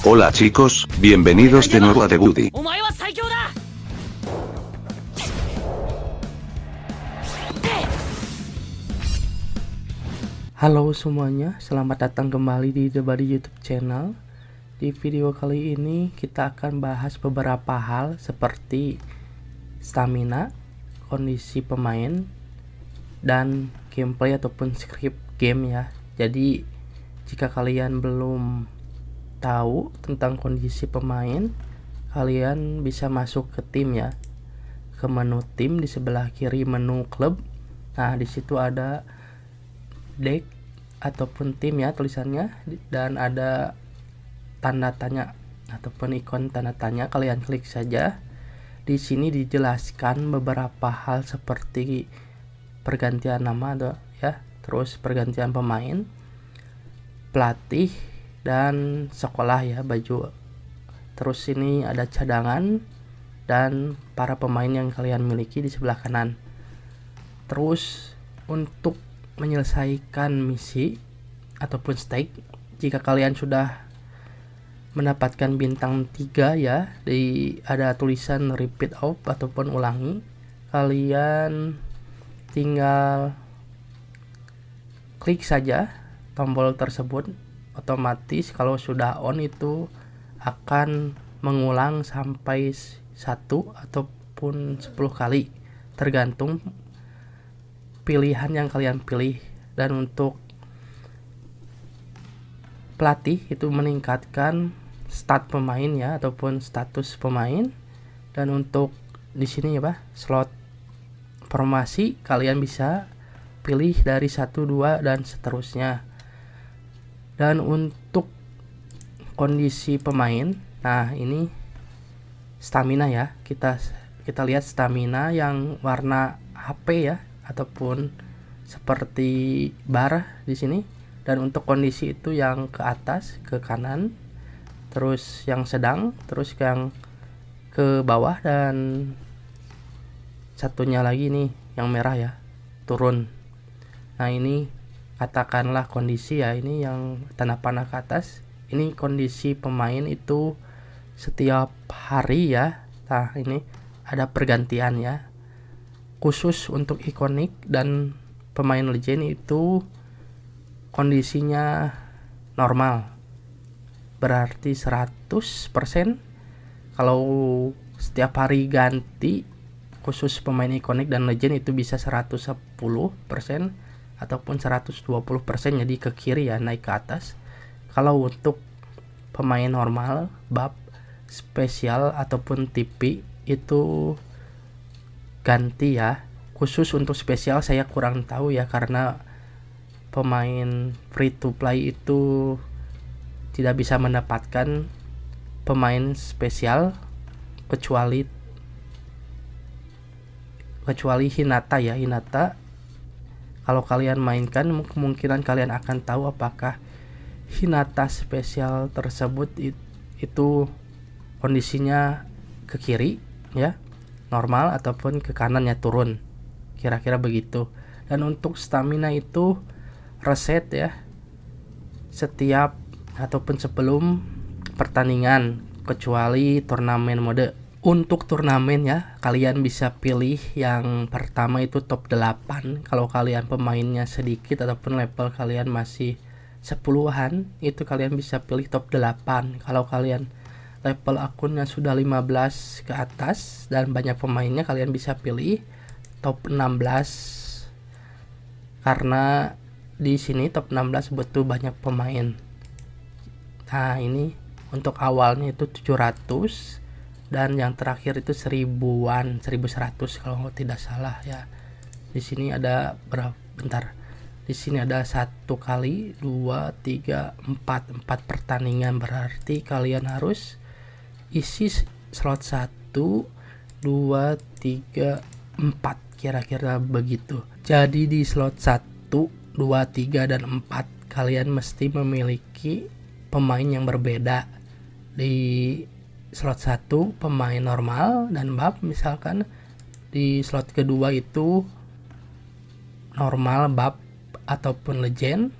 Hola chicos, bienvenidos de nuevo a The Woody. Halo semuanya, selamat datang kembali di The Buddy YouTube channel. Di video kali ini kita akan bahas beberapa hal seperti stamina, kondisi pemain, dan gameplay ataupun script game ya. Jadi jika kalian belum tahu tentang kondisi pemain, kalian bisa masuk ke tim ya, ke menu tim di sebelah kiri menu klub. Nah di situ ada deck ataupun tim ya tulisannya, dan ada tanda tanya ataupun ikon tanda tanya. Kalian klik saja. Di sini dijelaskan beberapa hal seperti pergantian nama atau ya, terus pergantian pemain, pelatih, dan sekolah ya, baju. Terus ini ada cadangan dan para pemain yang kalian miliki di sebelah kanan. Terus untuk menyelesaikan misi ataupun stake, jika kalian sudah mendapatkan bintang 3 ya, ada tulisan repeat off ataupun ulangi, kalian tinggal klik saja tombol tersebut. Otomatis kalau sudah on itu akan mengulang sampai 1 ataupun 10 kali tergantung pilihan yang kalian pilih. Dan untuk pelatih itu meningkatkan stat pemain ya, ataupun status pemain. Dan untuk di sini ya slot formasi kalian bisa pilih dari 1, 2 dan seterusnya. Dan untuk kondisi pemain, nah ini stamina ya, kita lihat stamina yang warna HP ya, ataupun seperti bar di sini. Dan untuk kondisi itu yang ke atas ke kanan, terus yang sedang, terus yang ke bawah, dan satunya lagi nih yang merah ya, turun. Nah ini katakanlah kondisi ya, ini yang tanda panah ke atas, ini kondisi pemain itu setiap hari ya. Nah ini ada pergantian ya, khusus untuk ikonik dan pemain legend itu kondisinya normal, berarti 100%. Kalau setiap hari ganti, khusus pemain ikonik dan legend itu bisa 110% ataupun 120%, jadi ke kiri ya, naik ke atas. Kalau untuk pemain normal, buff, spesial ataupun TP itu ganti ya. Khusus untuk spesial saya kurang tahu ya, karena pemain free to play itu tidak bisa mendapatkan pemain spesial kecuali Hinata ya. Hinata kalau kalian mainkan, kemungkinan kalian akan tahu apakah Hinata spesial tersebut itu kondisinya ke kiri ya, normal, ataupun ke kanan ya, turun, kira-kira begitu. Dan untuk stamina itu reset ya setiap ataupun sebelum pertandingan, kecuali turnamen mode. Untuk turnamen ya, kalian bisa pilih yang pertama itu top 8. Kalau kalian pemainnya sedikit ataupun level kalian masih 10-an, itu kalian bisa pilih top 8. Kalau kalian level akunnya sudah 15 ke atas dan banyak pemainnya, kalian bisa pilih top 16, karena di sini top 16 butuh banyak pemain. Nah ini untuk awalnya itu 700 dan yang terakhir itu 1000-an, 1100 kalau tidak salah ya. Di sini ada berapa, bentar, di sini ada 1 kali 2 3 4 pertandingan, berarti kalian harus isi slot 1 2 3 4, kira-kira begitu. Jadi di slot 1 2 3 dan 4 kalian mesti memiliki pemain yang berbeda. Di slot 1 pemain normal dan buff misalkan, di slot kedua itu normal, buff, ataupun legend,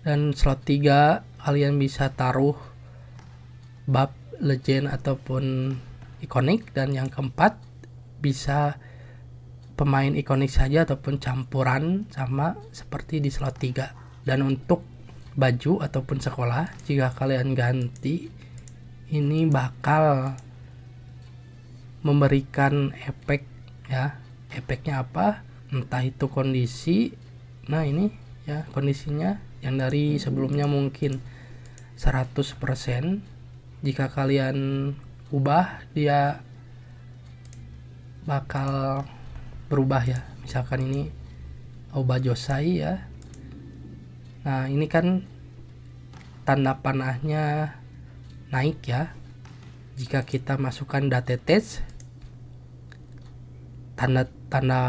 dan slot 3 kalian bisa taruh bab legend ataupun ikonik, dan yang keempat bisa pemain ikonik saja ataupun campuran sama seperti di slot 3. Dan untuk baju ataupun sekolah, jika kalian ganti ini bakal memberikan efek ya. Efeknya apa? Entah itu kondisi. Nah, ini ya kondisinya yang dari sebelumnya mungkin 100%, jika kalian ubah dia bakal berubah ya. Misalkan ini Aoba Josai ya. Nah, ini kan tanda panahnya naik ya. Jika kita masukkan data test, tanda-tanda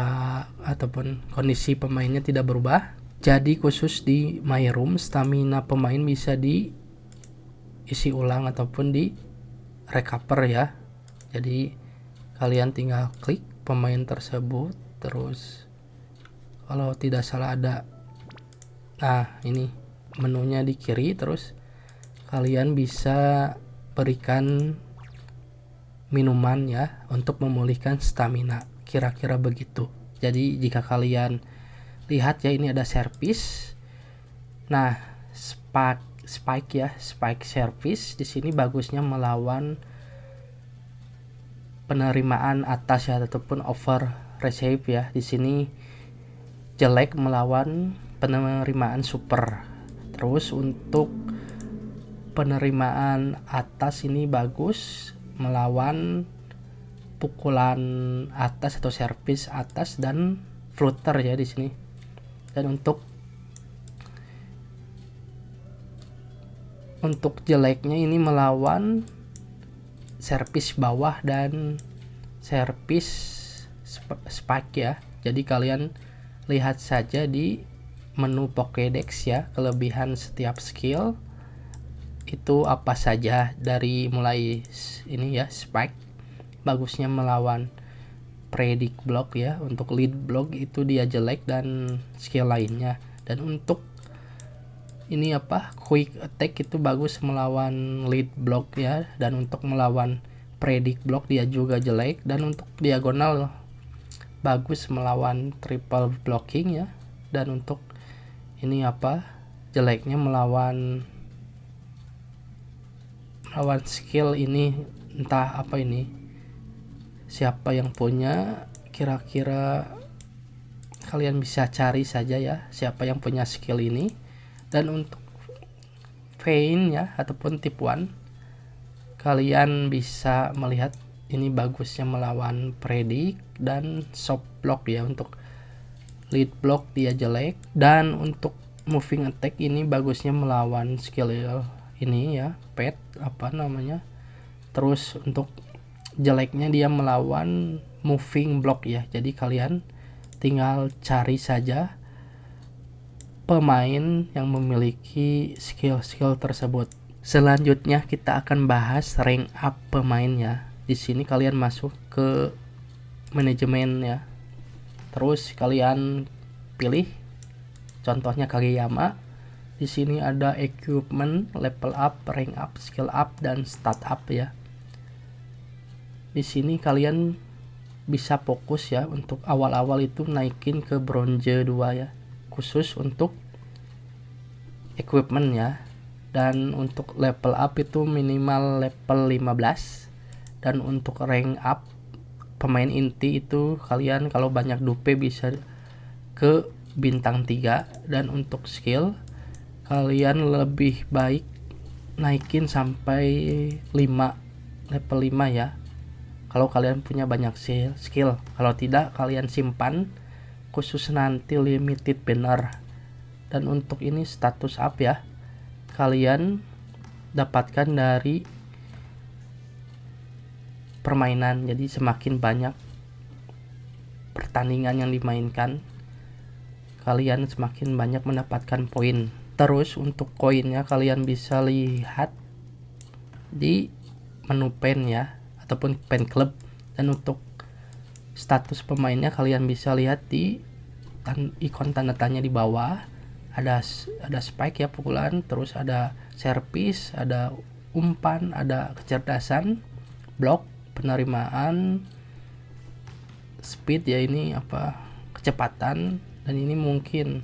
ataupun kondisi pemainnya tidak berubah. Jadi khusus di My Room, stamina pemain bisa diisi ulang ataupun di recover ya. Jadi kalian tinggal klik pemain tersebut, terus kalau tidak salah ada, nah ini menunya di kiri, terus kalian bisa berikan minuman ya untuk memulihkan stamina, kira-kira begitu. Jadi jika kalian lihat ya, ini ada service. Nah, spike service di sini bagusnya melawan penerimaan atas ya ataupun over receive ya. Di sini jelek melawan penerimaan super. Terus untuk penerimaan atas ini bagus melawan pukulan atas atau servis atas dan flutter ya di sini. Dan untuk jeleknya ini melawan servis bawah dan servis spike ya. Jadi kalian lihat saja di menu Pokédex ya, kelebihan setiap skill itu apa saja, dari mulai ini ya, spike bagusnya melawan predict block ya. Untuk lead block itu dia jelek dan skill lainnya. Dan untuk ini quick attack itu bagus melawan lead block ya. Dan untuk melawan predict block dia juga jelek. Dan untuk diagonal bagus melawan triple blocking ya. Dan untuk ini jeleknya melawan skill ini, entah apa ini, siapa yang punya, kira-kira kalian bisa cari saja ya siapa yang punya skill ini. Dan untuk feint ya ataupun tipuan, kalian bisa melihat ini bagusnya melawan predict dan soft block ya. Untuk lead block dia jelek, dan untuk moving attack ini bagusnya melawan skill ini ya, pet terus untuk jeleknya dia melawan moving block ya. Jadi kalian tinggal cari saja pemain yang memiliki skill-skill tersebut. Selanjutnya kita akan bahas rank up pemainnya. Di sini kalian masuk ke manajemen ya. Terus kalian pilih contohnya Kageyama. Di sini ada equipment, level up, rank up, skill up, dan stat up ya. Di sini kalian bisa fokus ya untuk awal-awal itu naikin ke bronze 2 ya, khusus untuk equipment ya. Dan untuk level up itu minimal level 15. Dan untuk rank up pemain inti itu kalian kalau banyak dupe bisa ke bintang 3. Dan untuk skill kalian lebih baik naikin sampai 5, level 5 ya, kalau kalian punya banyak skill. Kalau tidak kalian simpan khusus nanti limited banner. Dan untuk ini status up ya, kalian dapatkan dari permainan. Jadi semakin banyak pertandingan yang dimainkan, kalian semakin banyak mendapatkan poin. Terus untuk koinnya kalian bisa lihat di menu pen ya ataupun pen club. Dan untuk status pemainnya kalian bisa lihat di ikon tanda tanya di bawah. Ada spike ya, pukulan, terus ada service, ada umpan, ada kecerdasan, blok, penerimaan, speed ya, ini apa, kecepatan, dan ini mungkin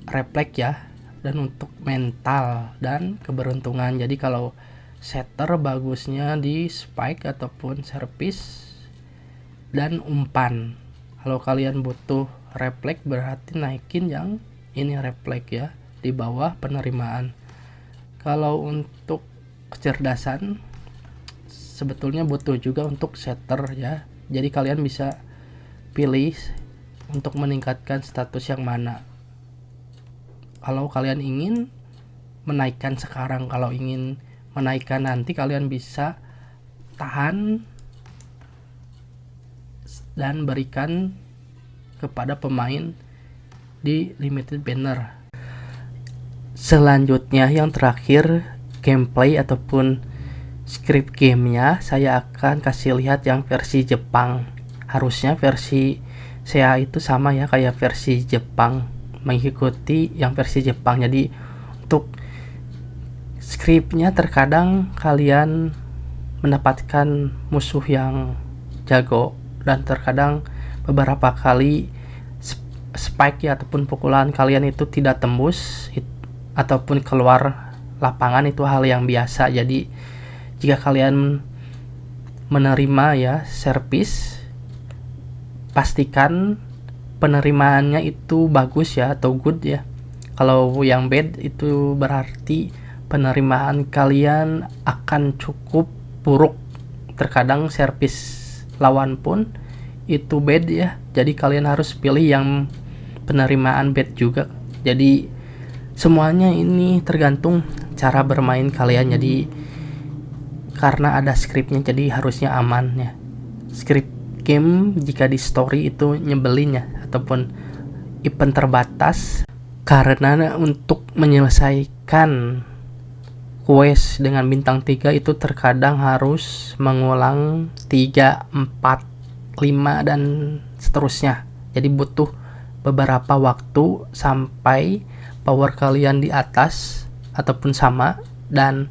refleks ya, dan untuk mental dan keberuntungan. Jadi kalau setter bagusnya di spike ataupun service dan umpan. Kalau kalian butuh refleks berarti naikin yang ini refleks ya, di bawah penerimaan. Kalau untuk kecerdasan sebetulnya butuh juga untuk setter ya. Jadi kalian bisa pilih untuk meningkatkan status yang mana. Kalau kalian ingin menaikkan sekarang, kalau ingin menaikkan nanti, kalian bisa tahan dan berikan kepada pemain di limited banner. Selanjutnya yang terakhir, gameplay ataupun script gamenya saya akan kasih lihat yang versi Jepang. Harusnya versi saya itu sama ya kayak versi Jepang, mengikuti yang versi Jepang. Jadi untuk scriptnya terkadang kalian mendapatkan musuh yang jago, dan terkadang beberapa kali spike ya ataupun pukulan kalian itu tidak tembus ataupun keluar lapangan, itu hal yang biasa. Jadi jika kalian menerima ya service, pastikan penerimaannya itu bagus ya atau good ya. Kalau yang bad itu berarti penerimaan kalian akan cukup buruk. Terkadang service lawan pun itu bad ya, jadi kalian harus pilih yang penerimaan bad juga. Jadi semuanya ini tergantung cara bermain kalian. Jadi karena ada scriptnya jadi harusnya aman ya. Script game jika di story itu nyebelin ya, ataupun event terbatas, karena untuk menyelesaikan quest dengan bintang 3 itu terkadang harus mengulang 3, 4, 5 dan seterusnya. Jadi butuh beberapa waktu sampai power kalian di atas ataupun sama, dan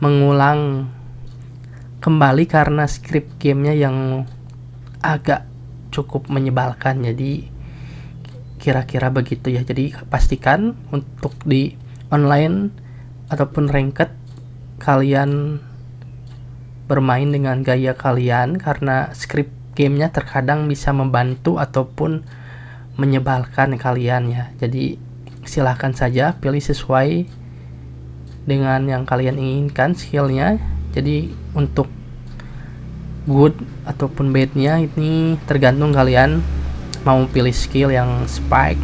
mengulang kembali karena script gamenya yang agak cukup menyebalkan. Jadi kira-kira begitu ya. Jadi pastikan untuk di online ataupun ranked kalian bermain dengan gaya kalian, karena script gamenya terkadang bisa membantu ataupun menyebalkan kalian ya. Jadi silahkan saja pilih sesuai dengan yang kalian inginkan skillnya. Jadi untuk good ataupun badnya ini tergantung kalian mau pilih skill yang spike,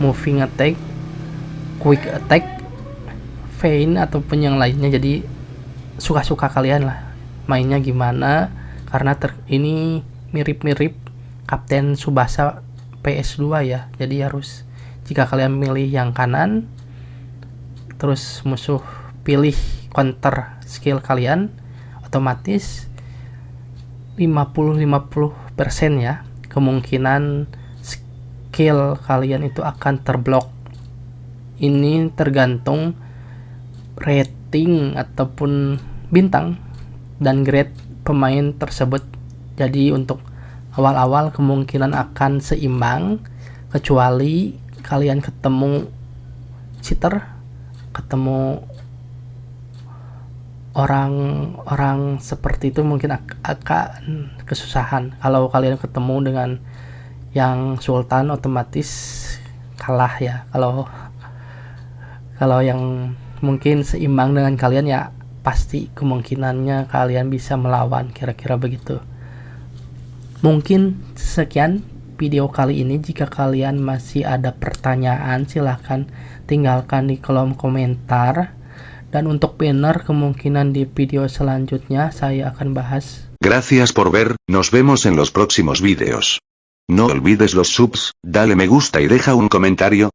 moving attack, quick attack, feint ataupun yang lainnya. Jadi suka-suka kalian lah mainnya gimana, karena ini mirip-mirip Kapten Tsubasa PS2 ya. Jadi harus, jika kalian milih yang kanan terus musuh pilih counter skill kalian, otomatis 50-50% ya kemungkinan skill kalian itu akan terblok. Ini tergantung rating ataupun bintang dan grade pemain tersebut. Jadi untuk awal-awal kemungkinan akan seimbang, kecuali kalian ketemu cheater, ketemu orang-orang seperti itu, mungkin akan kesusahan. Kalau kalian ketemu dengan yang sultan otomatis kalah ya. Kalau yang mungkin seimbang dengan kalian ya pasti kemungkinannya kalian bisa melawan, kira-kira begitu. Mungkin sekian video kali ini. Jika kalian masih ada pertanyaan silahkan tinggalkan di kolom komentar, dan untuk banner kemungkinan di video selanjutnya saya akan bahas. Gracias por ver, nos vemos en los próximos vídeos. No olvides los subs, dale me gusta y deja un comentario.